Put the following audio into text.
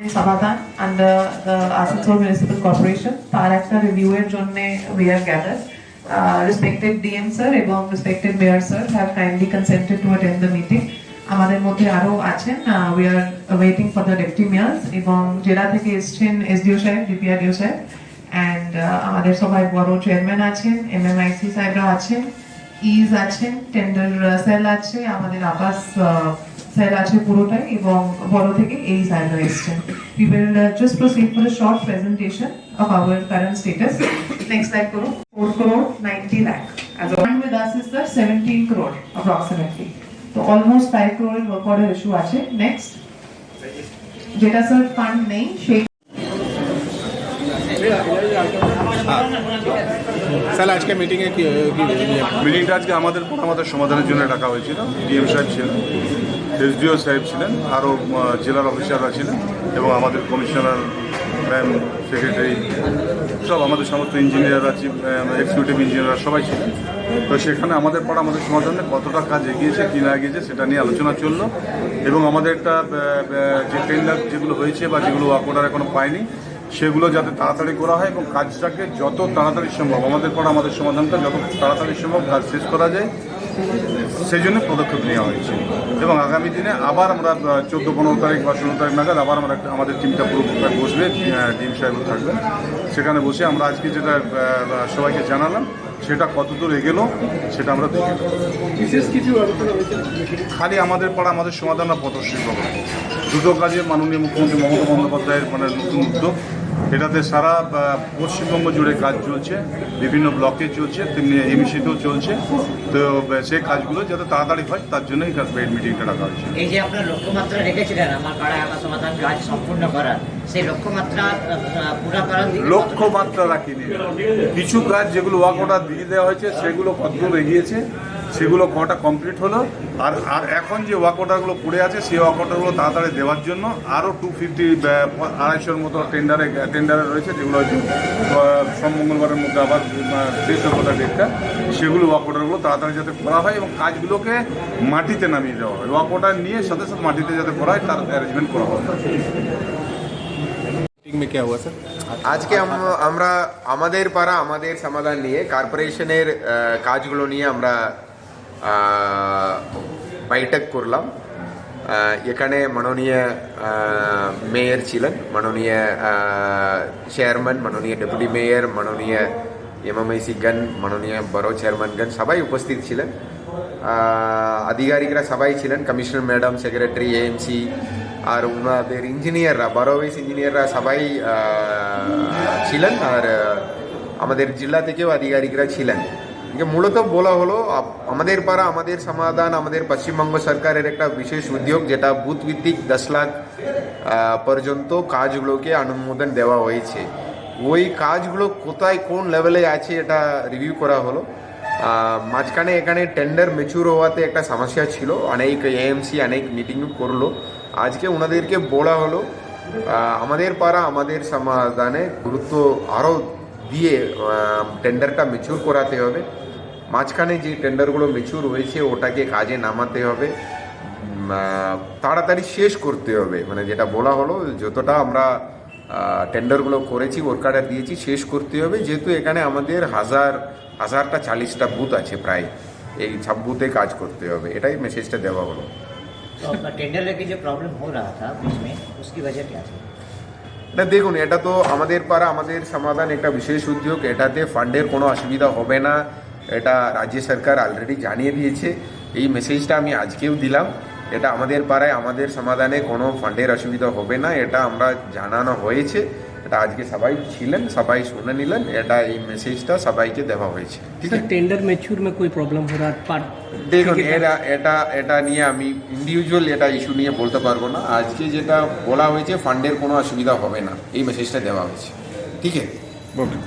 Samadhan under the Asansol Municipal Corporation. তার একটা review এর জন্যে we are gathered. Respected DM sir এবং respected Mayor sir have kindly consented to attend the meeting. আমাদের মধ্যে আরো আছেন, we are waiting for the deputy mayors এবং জেলা থেকে এসেছেন SDO সাহেব, DPRDO সাহেব, and আমাদের সবাই বড় চেয়ারম্যান আছেন, MMIC সাহেবরা আছেন, ইজ আছেন, টেন্ডার সেল আছে, আমাদের আবাস সেল আছে পুরোটাই, এবং বড় থেকে এই সাহেবরা এসেছেন। We will just proceed for a short presentation of our current status. Next slide করো। 4 crore 90 lakh. As one with us is the 17 crore approximately. So almost 5 crore এর work order issue আছে। Next, যেটা sir fund নেই সেই sir আজকে মিটিংয়ে কি মিটিংটা আজকে আমাদের সমাধানের জন্য ডাকা হয়েছিল। ডিএম সাহেব ছিলেন, এসডিও সাহেব ছিলেন, আরও জেলার অফিসাররা ছিলেন এবং আমাদের কমিশনার, ম্যাম, সেক্রেটারি, সব আমাদের সমস্ত ইঞ্জিনিয়াররা, এক্সিকিউটিভ ইঞ্জিনিয়াররা সবাই ছিলেন। তো সেখানে আমাদের সমাধানে কতটা কাজ এগিয়েছে কি না এগিয়েছে সেটা নিয়ে আলোচনা চললো এবং আমাদের একটা যে টেন্ডার যেগুলো হয়েছে বা যেগুলো ওয়ার্ক অর্ডার এখনো পায়নি সেগুলো যাতে তাড়াতাড়ি করা হয় এবং কাজটাকে যত তাড়াতাড়ি সম্ভব আমাদের সমাধানটা যত তাড়াতাড়ি সম্ভব কাজ শেষ করা যায় সেই জন্য পদক্ষেপ নেওয়া হয়েছে। এবং আগামী দিনে আবার আমরা 14-15 তারিখ বা 16 তারিখ নাগাদ আবার আমাদের টিমটা পুরো বসবে, ডিএম সাহেবও থাকবেন, সেখানে বসে আমরা আজকে যেটা সবাইকে জানালাম সেটা কতদূর এগেলো সেটা আমরা দেখি। বিশেষ কিছু খালি আমাদের সমাধান না পথশিল্প দুটো কাজে মাননীয় মুখ্যমন্ত্রী মমতা বন্দ্যোপাধ্যায়ের নতুন উদ্যোগ, এটাতে সারা পশ্চিমবঙ্গ জুড়ে কাজ চলছে, বিভিন্ন ব্লকে চলছে, তেমনি এমসিতেও চলছে। তো সেই কাজগুলো যাতে তাড়াতাড়ি হয় তার জন্যই এই মিটিংটা ডাকা হয়েছে। এই যে আপনার লক্ষ্যমাত্রা রেখেছিলেন আমার পাড়ায় আমার সমাধান কাজ সম্পূর্ণ করার, সেই লক্ষ্যমাত্রা পুরা করার লক্ষ্যমাত্রা রাখিনি। কিছু কাজ যেগুলো ওয়ার্ক অর্ডার দিয়ে দেওয়া হয়েছে সেগুলো কতদূর এগিয়েছে সেগুলো কটা কমপ্লিট হলো, আর এখন যে ওয়ার্ক অর্ডারগুলো পড়ে আছে সেই ওয়ার্ক অর্ডারগুলো তাড়াতাড়ি দেওয়ার জন্য আরও 250-250 মতো টেন্ডারে রয়েছে, যেগুলো হয়তো সব মঙ্গলবারের মধ্যে আবার শেষ কথা ডেটটা, সেগুলো ওয়ার্ক অর্ডারগুলো তাড়াতাড়ি যাতে করা হয় এবং কাজগুলোকে মাটিতে নামিয়ে দেওয়া হয়, ওয়ার্ক অর্ডার নিয়ে সাথে সাথে মাটিতে যাতে করা হয় তার অ্যারেঞ্জমেন্ট করা হয়। আজকে আমরা আমাদের পাড়া আমাদের সমাধান নিয়ে কর্পোরেশনের কাজগুলো নিয়ে আমরা বৈঠক করলাম। এখানে মাননীয় মেয়র ছিলেন, মাননীয় চেয়ারম্যান, মাননীয় ডেপুটি মেয়র, মাননীয় এমএমআইসি গণ, মাননীয় বড় চেয়ারম্যানগণ সবাই উপস্থিত ছিলেন। আধিকারিকরা সবাই ছিলেন, কমিশনার ম্যাডাম, সেক্রেটারি, এএমসি আর ওনাদের ইঞ্জিনিয়াররা, বড় ওয়াইস ইঞ্জিনিয়াররা সবাই ছিলেন, আর আমাদের জেলা থেকেও আধিকারিকরা ছিলেন। মূলত বলা হলো আমাদের পাড়া আমাদের সমাধান আমাদের পশ্চিমবঙ্গ সরকারের একটা বিশেষ উদ্যোগ, যেটা বুথ ভিত্তিক 10 লাখ পর্যন্ত কাজগুলোকে অনুমোদন দেওয়া হয়েছে। ওই কাজগুলো কোথায় কোন লেভেলে আছে এটা রিভিউ করা হলো। মাঝখানে এখানে টেন্ডার ম্যাচিউর হওয়াতে একটা সমস্যা ছিল, অনেক এএমসি অনেক মিটিং করলো। আজকে ওনাদেরকে বলা হলো আমাদের পাড়া আমাদের সমাধানে গুরুত্ব আরও দিয়ে টেন্ডারটা ম্যাচিউর করাতে হবে। মাঝখানে যে টেন্ডারগুলো ম্যাচিউর হয়েছে ওটাকে কাজে নামাতে হবে, তাড়াতাড়ি শেষ করতে হবে। মানে যেটা বলা হলো যতটা আমরা টেন্ডারগুলো করেছি ওয়ার্ক অর্ডার দিয়েছি শেষ করতে হবে, যেহেতু এখানে আমাদের হাজারটা 40টা বুথ আছে প্রায়, এই সব বুথে কাজ করতে হবে, এটাই মেসেজটা দেওয়া হলো। টেন্ডার लेके जो प्रॉब्लम हो रहा था बीच में उसकी वजह क्या थी? না দেখুন, এটা তো আমাদের পাড়া আমাদের সমাধান একটা বিশেষ উদ্যোগ, এটাতে ফান্ডের কোনো অসুবিধা হবে না, এটা রাজ্য সরকার অলরেডি জানিয়ে দিয়েছে। এই মেসেজটা আমি আজকেও দিলাম, এটা আমাদের পাড়ায় আমাদের সমাধানে কোনো ফান্ডের অসুবিধা হবে না, এটা আমরা জানানো হয়েছে। এটা আজকে সবাই ছিলেন, সবাই শুনে নিলেন, এটা এই মেসেজটা সবাইকে দেওয়া হয়েছে। ঠিক আছে, টেন্ডার ম্যাচিউর में कोई प्रॉब्लम हो रहा है? দেখুন এটা নিয়ে আমি ইন্ডিভিজুয়াল এটা ইস্যু নিয়ে বলতে পারবো না। আজকে যেটা বলা হয়েছে ফান্ডের কোনো অসুবিধা হবে না, এই মেসেজটা দেওয়া হয়েছে। ঠিক আছে, ওকে।